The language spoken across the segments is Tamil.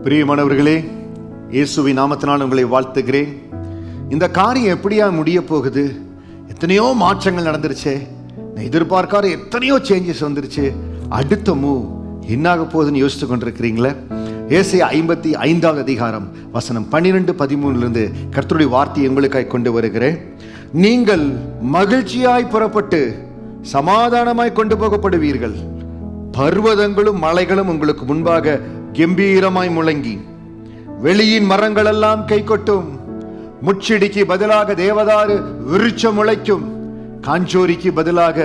பிரியமானவர்களே, இயேசுவின் நாமத்தினால் உங்களை வாழ்த்துகிறேன். இந்த காரியம் எப்படியா முடிய போகுது? எத்தனையோ மாற்றங்கள் நடந்துருச்சு, நான் எதிர்பார்க்காத எத்தனையோ சேஞ்சஸ் வந்துருச்சு. அடுத்த மூவ் என்னாக போகுதுன்னு யோசித்து கொண்டிருக்கிறீங்களே? ஏசாயா 55வது அதிகாரம் வசனம் 12-13 கர்த்தருடைய வார்த்தையை உங்களுக்காய் கொண்டு வருகிறேன். நீங்கள் மகிழ்ச்சியாய் புறப்பட்டு சமாதானமாய் கொண்டு போகப்படுவீர்கள். பர்வதங்களும் மலைகளும் உங்களுக்கு முன்பாக கம்பீரமாய் முழங்கி வெளியின் மரங்கள் எல்லாம் கை கொட்டும். முச்செடிக்கு பதிலாக தேவதாரு விருட்சம் முளைக்கும். காஞ்சோரிக்கு பதிலாக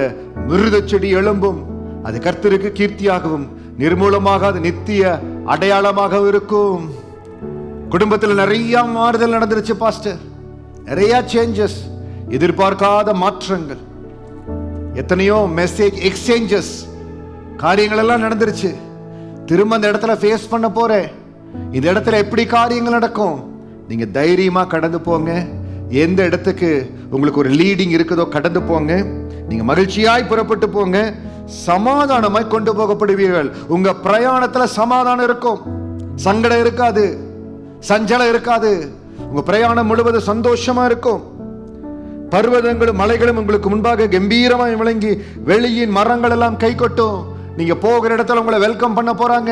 மிருத செடி எழும்பும். அது கர்த்தருக்கு கீர்த்தியாகவும் நிர்மூலமாக அது நித்திய அடையாளமாக இருக்கும். குடும்பத்தில் நிறைய மாறுதல் நடந்துருச்சு பாஸ்டர், நிறைய சேஞ்சஸ், எதிர்பார்க்காத மாற்றங்கள், எத்தனையோ மெசேஜ் எக்ஸ்சேஞ்சஸ், காரியங்கள் எல்லாம் நடந்துருச்சு. திரும்ப அந்த இடத்துல ஃபேஸ் பண்ண போறேன். இந்த இடத்துல எப்படி காரியங்கள் நடக்கும்? நீங்க தைரியமா கடந்து போங்க. எந்த இடத்துக்கு உங்களுக்கு ஒரு லீடிங் இருக்குதோ கடந்து போங்க. நீங்க மகிழ்ச்சியாய் புறப்பட்டு போங்க. சமாதானமாய் கொண்டு போகப்படுவீர்கள். உங்க பிரயாணத்துல சமாதானம் இருக்கும், சங்கடம் இருக்காது, சஞ்சலம் இருக்காது. உங்க பிரயாணம் முழுவதும் சந்தோஷமா இருக்கும். பர்வதங்களும் மலைகளும் உங்களுக்கு முன்பாக கம்பீரமாய் விளங்கி வெளியின் மரங்கள் எல்லாம் கை கொட்டும். நீங்க போகிற இடத்துல உங்களை வெல்கம் பண்ண போறாங்க.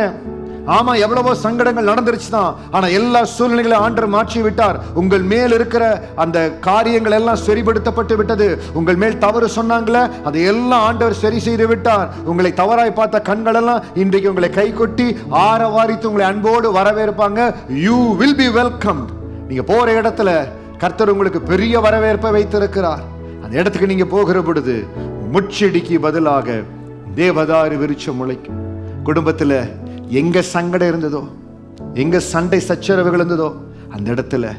ஆமா, எவ்வளவோ சங்கடங்கள் நடந்துருச்சு தான், ஆனா எல்லா சூழ்நிலைகளை ஆண்டவர் மாற்றி விட்டார். உங்கள் மேல் இருக்கிற அந்த காரியங்கள் எல்லாம் சரிபடுத்தப்பட்டு விட்டது. உங்கள் மேல் தவறு சொன்னாங்களே, அதை எல்லாம் ஆண்டவர் சரி செய்து விட்டார். உங்களை தவறாய் பார்த்த கண்கள் எல்லாம் இன்றைக்கு உங்களை கை கொட்டி ஆரவாரித்து உங்களை அன்போடு வரவேற்பாங்க. You will be welcome. நீங்க போற இடத்துல கர்த்தர் உங்களுக்கு பெரிய வரவேற்பை வைத்திருக்கிறார். அந்த இடத்துக்கு நீங்க போகிற பொழுது முச்செடிக்கு பதிலாக தேவதாரு விருட்சம் முளைக்கும். குடும்பத்துல எங்க சங்கடம் இருந்ததோ, எங்க சண்டை சச்சரவுகள் இருந்ததோ, அந்த இடத்துல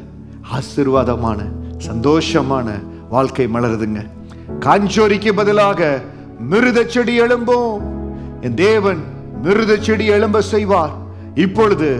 ஆசீர்வாதமான சந்தோஷமான வாழ்க்கை மலருதுங்க. காஞ்சோரிக்கு பதிலாக மிருத செடி எழும்பும். என் தேவன் மிருத செடி எழும்ப செய்வார். இப்பொழுது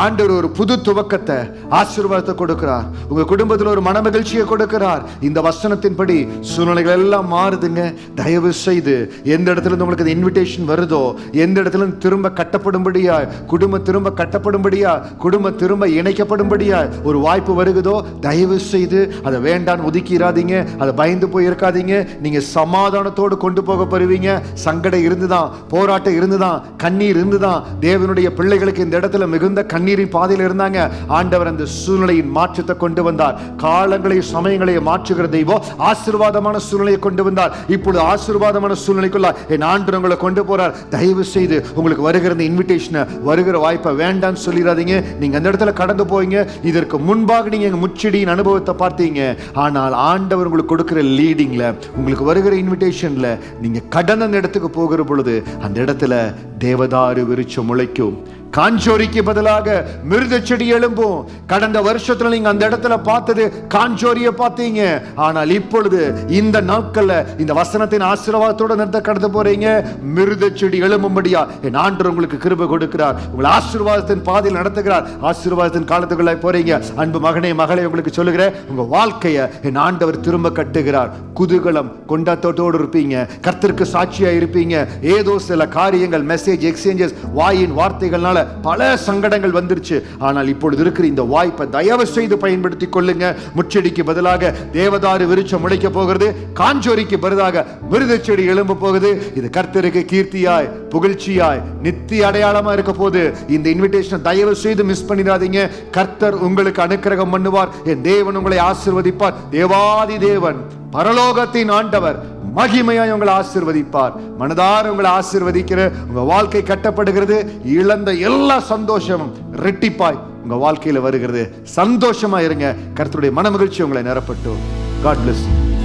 ஆண்டவர் ஒரு புது துவக்கத்தை, ஆசீர்வாதத்தை கொடுக்கிறார். உங்க குடும்பத்தில் ஒரு மனமகிழ்ச்சியை கொடுக்கிறார். இந்த வசனத்தின்படி சூழ்நிலைகள் எல்லாம் மாறுதுங்க. தயவு செய்து எந்த இடத்துல இருந்து உங்களுக்கு இன்விடேஷன் வருதோ, எந்த இடத்துல திரும்ப கட்டப்படும்படியா, குடும்பம் திரும்ப கட்டப்படும்படியா, குடும்பம் திரும்ப இணைக்கப்படும்படியா ஒரு வாய்ப்பு வருகுதோ, தயவு செய்து அதை வேண்டான்னு ஒதுக்கிறாதீங்க. அதை பயந்து போய் இருக்காதீங்க. நீங்க சமாதானத்தோடு கொண்டு போக பெறுவீங்க. சங்கடம் இருந்துதான், போராட்டம் இருந்துதான், கண்ணீர் இருந்துதான் தேவனுடைய பிள்ளைகளுக்கு இந்த இடத்துல மிகுந்த கண்ணீரின் பாதையில் இருந்தாங்க. ஆண்டவர் அந்த சூழ்நிலையின் மாற்றத்தை கொண்டு வந்தார். காலங்களையும் சமயங்களையும் மாற்றுகிற தெய்வம் ஆசீர்வாதமான சூழ்நிலையை கொண்டு வந்தார். இப்பொழுது ஆசீர்வாதமான சூழ்நிலைக்குள்ள என் ஆண்டவர் உங்களை கொண்டு போறார். தயவு செய்து உங்களுக்கு வருகிற இந்த இன்விடேஷனை, வருகிற வாய்ப்பை வேண்டான்னு சொல்லிடாதீங்க. நீங்க அந்த இடத்துல கடந்து போவீங்க. இதற்கு முன்பாக நீங்க முச்செடியின் அனுபவத்தை பார்த்தீங்க. ஆனால் ஆண்டவர் உங்களுக்கு கொடுக்கிற லீடிங்ல, உங்களுக்கு வருகிற இன்விடேஷன்ல நீங்க கடந்த அந்த இடத்துக்கு போகிற பொழுது அந்த இடத்துல தேவதாரு விருட்சம் முளைக்கும். காஞ்சோரிக்கு பதிலாக மிருத செடி எழும்பும். கடந்த வருஷத்துல நீங்க அந்த இடத்துல பார்த்தது காஞ்சோரிய பார்த்தீங்க. ஆனால் இப்பொழுது இந்த நாட்கள்ல இந்த வசனத்தின் ஆசீர்வாதத்தோட நிறுத்த கடந்து போறீங்க. மிருத செடி எழும்பும்படியா என் ஆண்டவர் உங்களுக்கு கிருபை கொடுக்கிறார். உங்களை ஆசீர்வாதத்தின் பாதையில் நடத்துகிறார். ஆசீர்வாதத்தின் காலத்துக்குள்ள போறீங்க. அன்பு மகனே, மகளே, உங்களுக்கு சொல்லுகிறேன், உங்க வாழ்க்கைய என் ஆண்டவர் திரும்ப கட்டுகிறார். குதூகலம் கொண்டாட்டத்தோடு இருப்பீங்க. கர்த்தருக்கு சாட்சியா இருப்பீங்க. ஏதோ சில காரியங்கள், மெசேஜ் எக்ஸ்சேஞ்சஸ், வாயின் வார்த்தைகள்னால பல சங்கடங்கள் வந்துருச்சு. ஆனால் இப்பொழுது இருக்கிற இந்த வாய்ப்பை தயவு செய்து பயன்படுத்தி கொள்ளுங்க. முச்செடிக்கு பதிலாக தேவதாரு விருட்சம் முளைக்க போகிறது. காஞ்சோரிக்கு பதிலாக மிருத செடி எழும்ப போகுது. இது கர்த்தருக்கு கீர்த்தியாய், புகழ்ச்சியாய், நித்திய அடையாளமா இருக்க போது. இந்த இன்விடேஷன் தயவு செய்து மிஸ் பண்ணிடாதீங்க. கர்த்தர் உங்களுக்கு அனுக்கிரகம் பண்ணுவார். என் தேவன் உங்களை ஆசீர்வதிப்பார். தேவாதி தேவன், பரலோகத்தின் ஆண்டவர் மகிமையாய் உங்களை ஆசீர்வதிப்பார். மனதார உங்களை ஆசீர்வதிக்கிற உங்க வாழ்க்கை கட்டப்படுகிறது. இழந்த எல்லா சந்தோஷமும் ரெட்டிப்பாய் உங்க வாழ்க்கையில வருகிறது. சந்தோஷமா இருங்க. கர்த்தருடைய மனமகிழ்ச்சி உங்களை நிரப்பட்டும். God bless you.